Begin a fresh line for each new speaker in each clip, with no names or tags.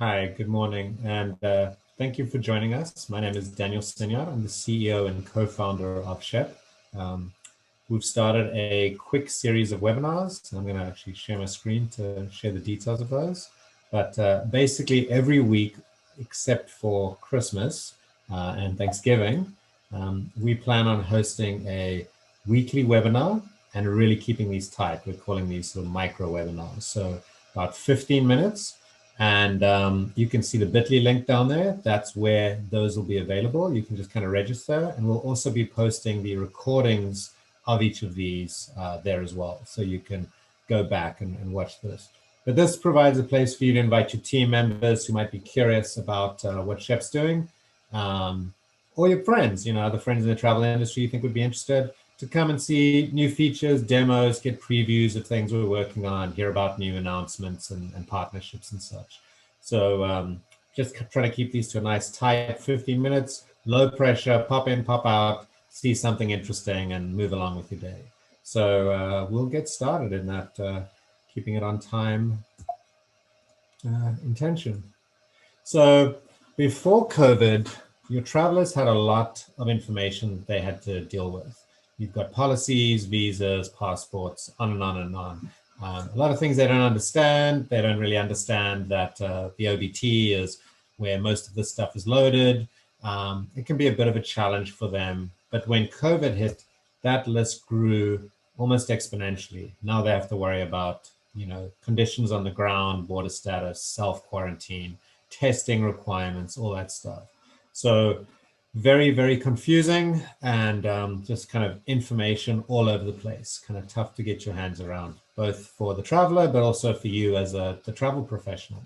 Hi, good morning, and thank you for joining us. My name is Daniel Sinyard. I'm the CEO and co-founder of Shep. Um, we've started a quick series of webinars. I'm going to actually share my screen to share the details of those. But basically, every week, except for Christmas and Thanksgiving, we plan on hosting a weekly webinar and really keeping these tight. We're calling these sort of micro webinars. So about 15 minutes. And you can see the bit.ly link down there. That's where those will be available. You can just kind of register, and we'll also be posting the recordings of each of these there as well. So you can go back and watch this. But this provides a place for you to invite your team members who might be curious about what Shep's doing, or your friends, other friends in the travel industry you think would be interested, to come and see new features, demos, get previews of things we're working on, hear about new announcements and partnerships and such. So just trying to keep these to a nice tight 15 minutes, low pressure, pop in, pop out, see something interesting and move along with your day. So we'll get started in that, keeping it on time intention. So before COVID, your travelers had a lot of information they had to deal with. You've got policies, visas, passports, on and on and on. A lot of things they don't understand. They don't really understand that the OBT is where most of this stuff is loaded. It can be a bit of a challenge for them. But when COVID hit, that list grew almost exponentially. Now they have to worry about, conditions on the ground, border status, self-quarantine, testing requirements, all that stuff. So very, very confusing and just kind of information all over the place, kind of tough to get your hands around, both for the traveler, but also for you as the travel professional.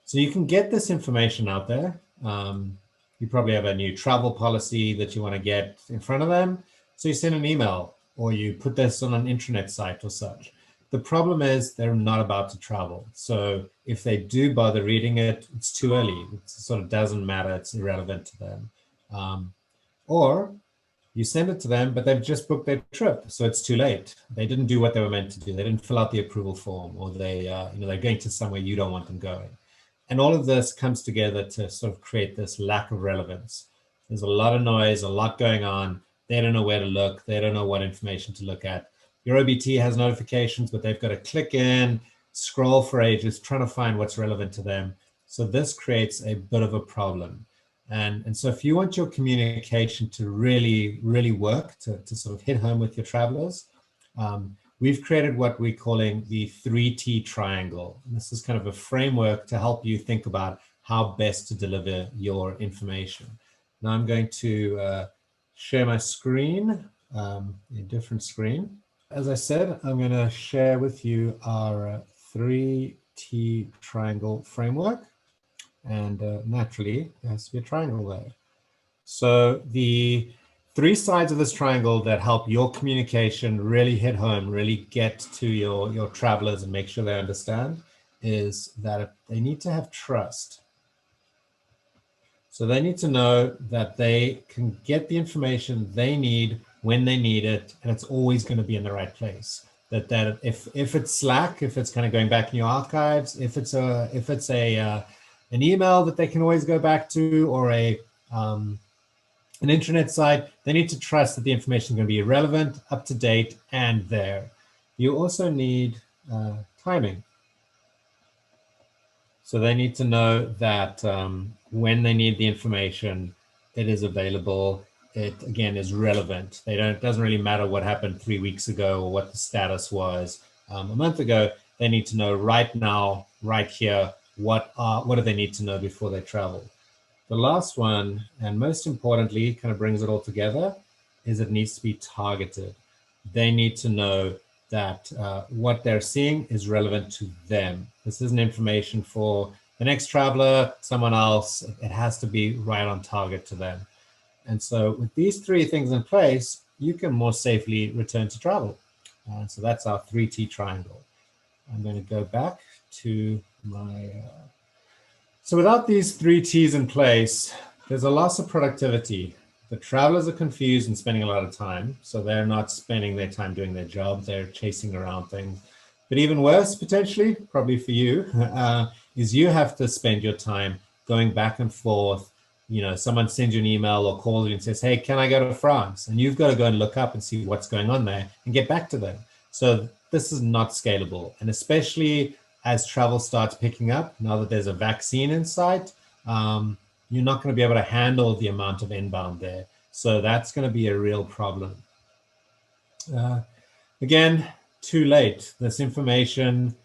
So you can get this information out there. You probably have a new travel policy that you want to get in front of them. So you send an email or you put this on an intranet site or such. The problem is they're not about to travel. So if they do bother reading it, it's too early. It sort of doesn't matter. It's irrelevant to them. Or you send it to them, but they've just booked their trip, so it's too late. They didn't do what they were meant to do. They didn't fill out the approval form, or they're going to somewhere you don't want them going. And all of this comes together to sort of create this lack of relevance. There's a lot of noise, a lot going on. They don't know where to look. They don't know what information to look at. Your OBT has notifications, but they've got to click in, scroll for ages, trying to find what's relevant to them. So this creates a bit of a problem. And so if you want your communication to really, really work, to sort of hit home with your travelers, we've created what we're calling the 3T triangle. And this is kind of a framework to help you think about how best to deliver your information. Now I'm going to share my screen, a different screen. As I said, I'm going to share with you our 3T triangle framework. And naturally, there has to be a triangle there. So the three sides of this triangle that help your communication really hit home, really get to your travelers and make sure they understand, is that they need to have trust. So they need to know that they can get the information they need when they need it, and it's always going to be in the right place. That if it's Slack, if it's kind of going back in your archives, if it's an email that they can always go back to, or an intranet site, they need to trust that the information is going to be relevant, up to date, and there. You also need timing. So they need to know that when they need the information, it is available. It, again, is relevant. It doesn't really matter what happened 3 weeks ago or what the status was a month ago. They need to know right now, right here, what do they need to know before they travel. The last one, and most importantly, kind of brings it all together, is it needs to be targeted. They need to know that what they're seeing is relevant to them. This isn't information for the next traveler, someone else. It has to be right on target to them. And so with these three things in place, you can more safely return to travel. So that's our 3T triangle. I'm going to go back to my... So without these three T's in place, there's a loss of productivity. The travelers are confused and spending a lot of time. So they're not spending their time doing their job. They're chasing around things. But even worse, potentially, probably for you, is you have to spend your time going back and forth. You know, someone sends you an email or calls you and says, hey, can I go to France? And you've got to go and look up and see what's going on there and get back to them. So this is not scalable. And especially as travel starts picking up, now that there's a vaccine in sight, you're not going to be able to handle the amount of inbound there. So that's going to be a real problem. Again, too late. This information,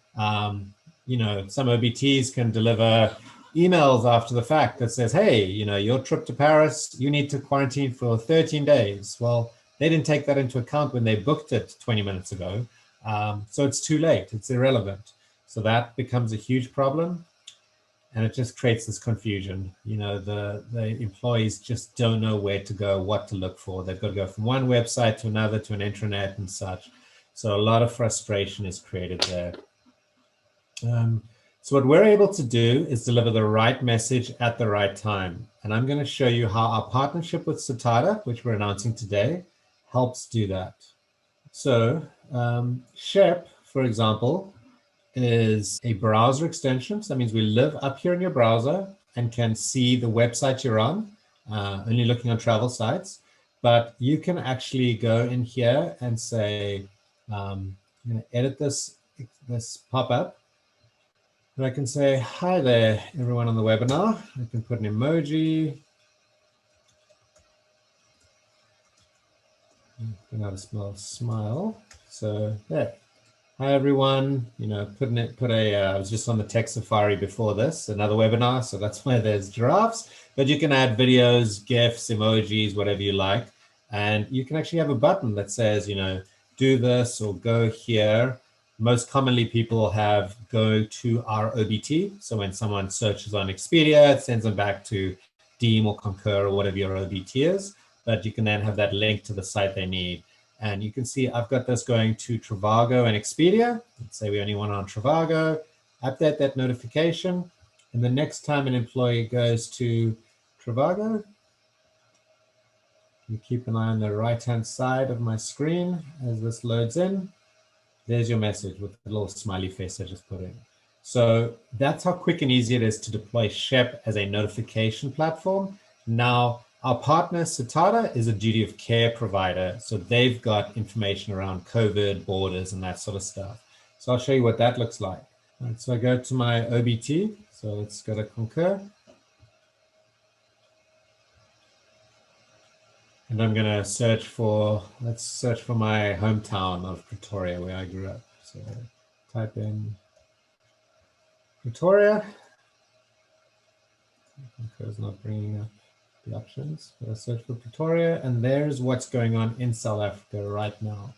you know, some OBTs can deliver emails after the fact that says, hey, you know, your trip to Paris, you need to quarantine for 13 days. Well, they didn't take that into account when they booked it 20 minutes ago. So it's too late. It's irrelevant. So that becomes a huge problem. And it just creates this confusion. You know, the employees just don't know where to go, what to look for. They've got to go from one website to another, to an intranet and such. So a lot of frustration is created there. So what we're able to do is deliver the right message at the right time. And I'm going to show you how our partnership with Sitata, which we're announcing today, helps do that. So Shep, for example, is a browser extension. So that means we live up here in your browser and can see the website you're on, only looking on travel sites. But you can actually go in here and say, I'm going to edit this pop-up. And I can say, hi there, everyone on the webinar. I can put an emoji. Put out a small smile. So yeah. Hi everyone, you know, I was just on the tech safari before this, another webinar, so that's why there's giraffes, but you can add videos, GIFs, emojis, whatever you like. And you can actually have a button that says, you know, do this or go here. Most commonly people have go to our OBT. So when someone searches on Expedia, it sends them back to Deem or Concur or whatever your OBT is, but you can then have that link to the site they need. And you can see I've got this going to Trivago and Expedia. Let's say we only want it on Trivago. Update that notification. And the next time an employee goes to Trivago, you keep an eye on the right-hand side of my screen as this loads in. There's your message with the little smiley face I just put in. So that's how quick and easy it is to deploy Shep as a notification platform. Now, our partner, Sitata, is a duty of care provider. So they've got information around COVID, borders, and that sort of stuff. So I'll show you what that looks like. All right, so I go to my OBT. So let's go to Concur. And I'm going to search for, let's search for my hometown of Pretoria, where I grew up. So type in Pretoria. Concur's not bringing up the options. So I search for Pretoria, and there's what's going on in South Africa right now.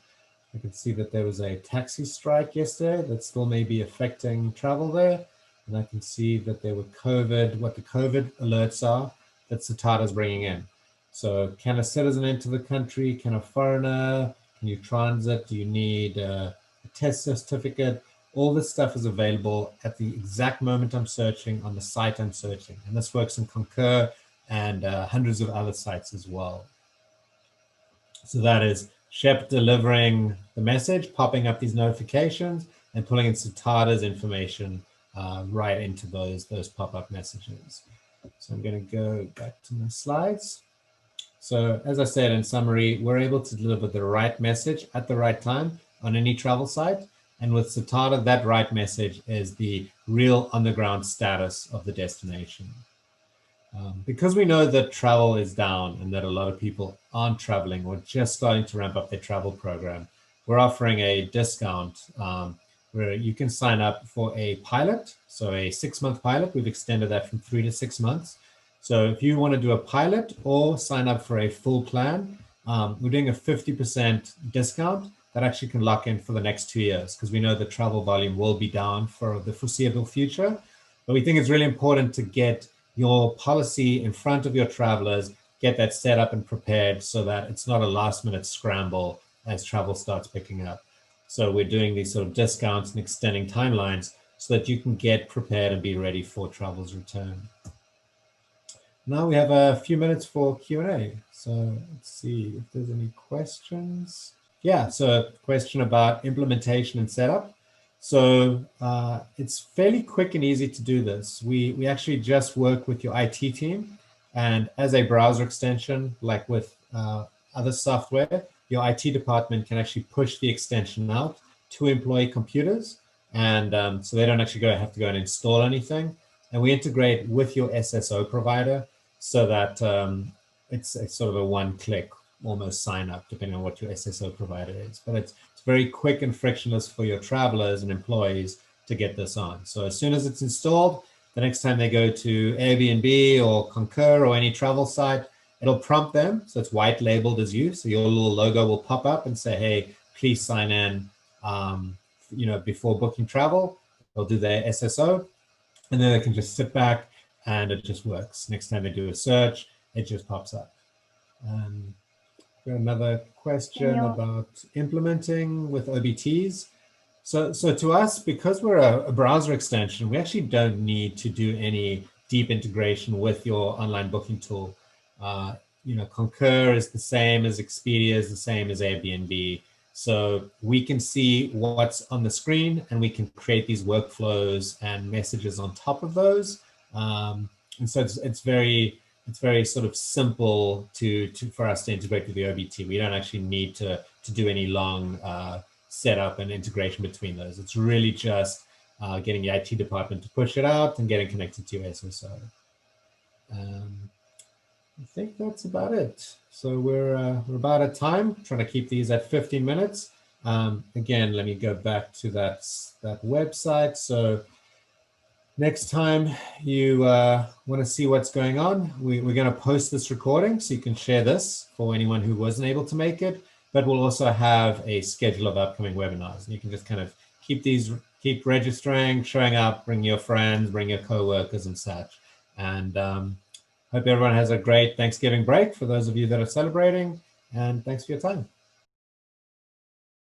I can see that there was a taxi strike yesterday that still may be affecting travel there. And I can see that there were COVID, what the COVID alerts are that Sitata is bringing in. So can a citizen enter the country? Can a foreigner? Can you transit? Do you need a test certificate? All this stuff is available at the exact moment I'm searching on the site I'm searching. And this works in Concur and hundreds of other sites as well. So that is Shep delivering the message, popping up these notifications, and pulling in Sitata's information right into those pop-up messages. So I'm going to go back to my slides. So as I said, in summary, we're able to deliver the right message at the right time on any travel site. And with Sitata, that right message is the real on-the-ground status of the destination. Because we know that travel is down and that a lot of people aren't traveling or just starting to ramp up their travel program, we're offering a discount where you can sign up for a pilot. So a 6-month pilot, we've extended that from 3 to 6 months. So if you want to do a pilot or sign up for a full plan, we're doing a 50% discount that actually can lock in for the next 2 years, because we know the travel volume will be down for the foreseeable future. But we think it's really important to get your policy in front of your travelers, get that set up and prepared so that it's not a last-minute scramble as travel starts picking up. So we're doing these sort of discounts and extending timelines so that you can get prepared and be ready for travel's return. Now we have a few minutes for Q&A. So let's see if there's any questions. Yeah, so a question about implementation and setup. So it's fairly quick and easy to do this. We actually just work with your IT team, and as a browser extension, like with other software, your IT department can actually push the extension out to employee computers, and so they don't actually have to go and install anything. And we integrate with your SSO provider so that it's sort of a one-click almost sign up, depending on what your SSO provider is. But it's very quick and frictionless for your travelers and employees to get this on. So as soon as it's installed, the next time they go to Airbnb or Concur or any travel site, it'll prompt them. So it's white labeled as you. So your little logo will pop up and say, hey, please sign in before booking travel. They'll do their SSO, and then they can just sit back and it just works. Next time they do a search, it just pops up. Got another question about implementing with OBTs. So to us, because we're a browser extension, we actually don't need to do any deep integration with your online booking tool. Concur is the same as Expedia, is the same as Airbnb. So we can see what's on the screen and we can create these workflows and messages on top of those. And so it's very sort of simple for us to integrate with the OBT. We don't actually need to do any long setup and integration between those. It's really just getting the IT department to push it out and getting connected to your SSO. I think that's about it. So we're about at time, trying to keep these at 15 minutes. Again, let me go back to that website. So next time you want to see what's going on, we're going to post this recording so you can share this for anyone who wasn't able to make it, but we'll also have a schedule of upcoming webinars. And you can just kind of keep registering, showing up, bring your friends, bring your coworkers and such. And hope everyone has a great Thanksgiving break for those of you that are celebrating, and thanks for your time.